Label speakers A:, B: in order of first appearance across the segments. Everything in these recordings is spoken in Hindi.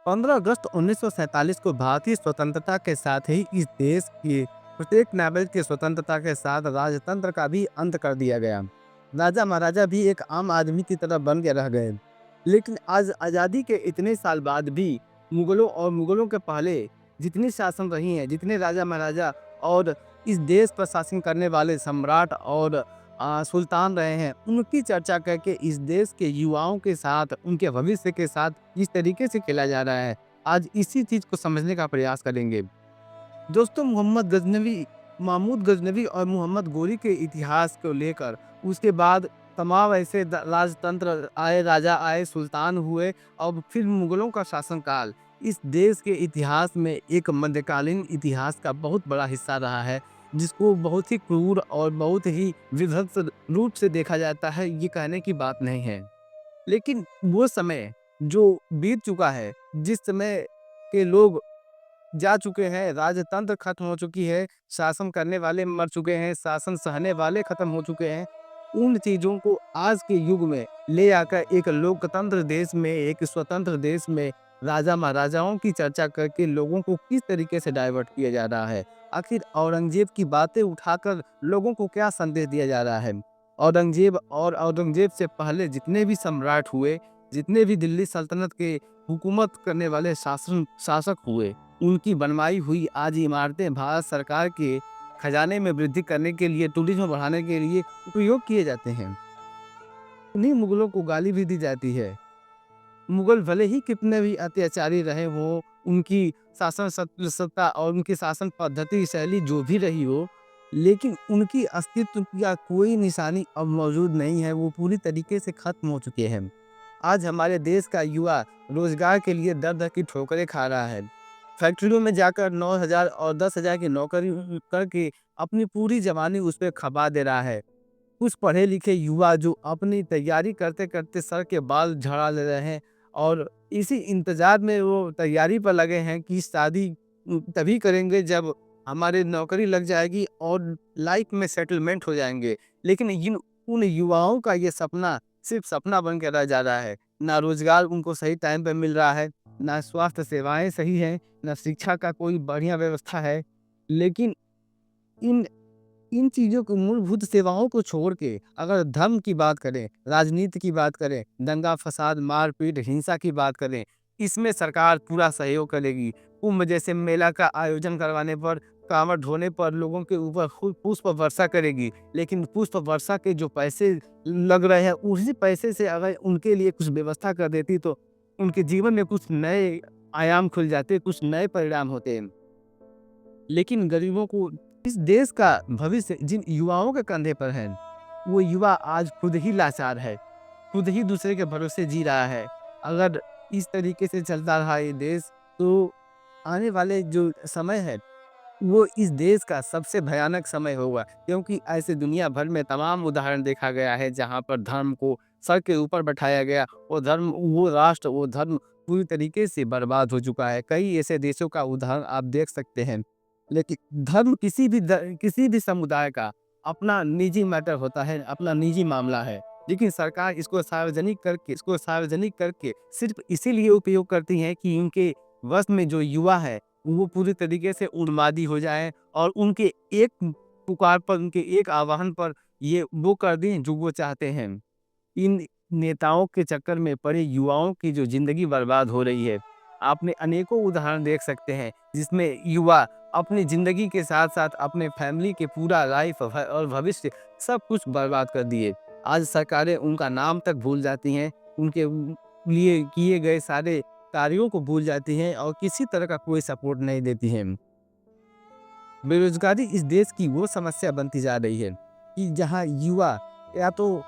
A: 15 अगस्त 1947 को भारतीय स्वतंत्रता के साथ ही इस देश के प्रत्येक नागरिक की स्वतंत्रता के साथ राजतंत्र का भी अंत कर दिया गया। राजा महाराजा भी एक आम आदमी की तरह बन के रह गए। लेकिन आज आज़ादी के इतने साल बाद भी मुगलों के पहले जितनी शासन रही हैं, जितने राजा महाराजा और इस देश पर शासन करने वाले सम्राट और सुल्तान रहे हैं, उनकी चर्चा करके इस देश के युवाओं के साथ, उनके भविष्य के साथ जिस तरीके से खेला जा रहा है, आज इसी चीज़ को समझने का प्रयास करेंगे। दोस्तों, महमूद गजनवी और मोहम्मद गोरी के इतिहास को लेकर उसके बाद तमाम ऐसे राजतंत्र आए, राजा आए, सुल्तान हुए और फिर मुगलों का शासनकाल इस देश के इतिहास में एक मध्यकालीन इतिहास का बहुत बड़ा हिस्सा रहा है, जिसको बहुत ही क्रूर और बहुत ही विभत्स रूप से देखा जाता है, ये कहने की बात नहीं है। लेकिन वो समय जो बीत चुका है, जिस समय के लोग जा चुके हैं, राजतंत्र खत्म हो चुकी है, शासन करने वाले मर चुके हैं, शासन सहने वाले खत्म हो चुके हैं। उन चीज़ों को आज के युग में ले आकर एक लोकतंत्र देश में, एक स्वतंत्र देश में राजा-महाराजाओं की चर्चा करके लोगों को किस तरीके से डाइवर्ट किया जा रहा है। आखिर औरंगज़ेब की बातें उठाकर लोगों को क्या संदेश दिया जा रहा है? औरंगज़ेब और औरंगज़ेब से पहले जितने भी सम्राट हुए, जितने भी दिल्ली सल्तनत के हुकूमत करने वाले शासक हुए, उनकी बनवाई हुई आज इमारतें भारत सरकार के खजाने में वृद्धि करने के लिए, टूरिज्म बढ़ाने के लिए उपयोग किए जाते हैं। उन्हीं मुगलों को गाली भी दी जाती है। मुगल भले ही कितने भी अत्याचारी रहे हों, उनकी शासन सत्ता और उनकी शासन पद्धति शैली जो भी रही हो, लेकिन उनकी अस्तित्व का कोई निशानी अब मौजूद नहीं है, वो पूरी तरीके से खत्म हो चुके हैं। आज हमारे देश का युवा रोजगार के लिए दर-दर की ठोकरें खा रहा है। फैक्ट्रियों में जाकर 9,000 और 10,000 की नौकरी करके अपनी पूरी जवानी उस पे खपा दे रहा है। कुछ पढ़े लिखे युवा जो अपनी तैयारी करते-करते सर के बाल झड़ा ले रहे हैं और इसी इंतज़ार में वो तैयारी पर लगे हैं कि शादी तभी करेंगे जब हमारी नौकरी लग जाएगी और लाइफ में सेटलमेंट हो जाएँगे। लेकिन उन युवाओं का ये सपना सिर्फ़ सपना बन के रह जा रहा है। ना रोज़गार उनको सही टाइम पे मिल रहा है, ना स्वास्थ्य सेवाएँ सही हैं, ना शिक्षा का कोई बढ़िया व्यवस्था है। लेकिन इन इन चीज़ों को मूलभूत सेवाओं को छोड़ के अगर धर्म की बात करें, राजनीति की बात करें, दंगा-फसाद, मार-पीट, हिंसा की बात करें, इसमें सरकार पूरा सहयोग करेगी। कुंभ जैसे मेला का आयोजन करवाने पर, कांवड़ ढोने पर लोगों के ऊपर पुष्प वर्षा करेगी। लेकिन पुष्प वर्षा के जो पैसे लग रहे हैं, उसी पैसे से अगर उनके लिए कुछ व्यवस्था कर देती तो उनके जीवन में कुछ नए आयाम खुल जाते, कुछ नए परिणाम होते। लेकिन गरीबों को इस देश का भविष्य जिन युवाओं के कंधे पर है, वो युवा आज खुद ही लाचार है, खुद ही दूसरे के भरोसे जी रहा है। अगर इस तरीके से चलता रहा ये देश, तो आने वाले जो समय है, वो इस देश का सबसे भयानक समय होगा, क्योंकि ऐसे दुनिया भर में तमाम उदाहरण देखा गया है जहाँ पर धर्म को सर के ऊपर बैठाया गया, वो राष्ट्र, वो धर्म पूरी तरीके से बर्बाद हो चुका है। कई ऐसे देशों का उदाहरण आप देख सकते हैं। लेकिन धर्म किसी भी समुदाय का अपना निजी मैटर होता है, अपना निजी मामला है। लेकिन सरकार इसको सार्वजनिक करके सिर्फ़ इसीलिए उपयोग करती है कि उनके वश में जो युवा है, वो पूरी तरीके से उन्मादी हो जाएँ और उनके एक पुकार पर, उनके एक आह्वान पर ये वो कर दें जो वो चाहते हैं। इन नेताओं के चक्कर में पड़े युवाओं की जो ज़िंदगी बर्बाद हो रही है, आपने अनेकों उदाहरण देख सकते हैं, जिसमें युवा अपनी ज़िंदगी के साथ-साथ अपने फैमिली के पूरा लाइफ़ और भविष्य सब कुछ बर्बाद कर दिए। आज सरकारें उनका नाम तक भूल जाती हैं, उनके लिए किए गए सारे कार्यों को भूल जाती हैं और किसी तरह का कोई सपोर्ट नहीं देती हैं। बेरोज़गारी इस देश की वो समस्या बनती जा रही है कि जहाँ युवा या तो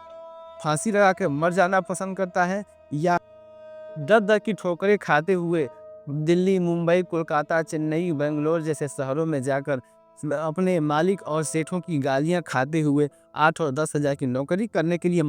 A: फांसी लगा के मर जाना पसंद करता है या दर-दर की ठोकरें खाते हुए दिल्ली, मुंबई, कोलकाता, चेन्नई, बैंगलोर जैसे शहरों में जाकर अपने मालिक और सेठों की गालियाँ खाते हुए 8 और 10,000 की नौकरी करने के लिए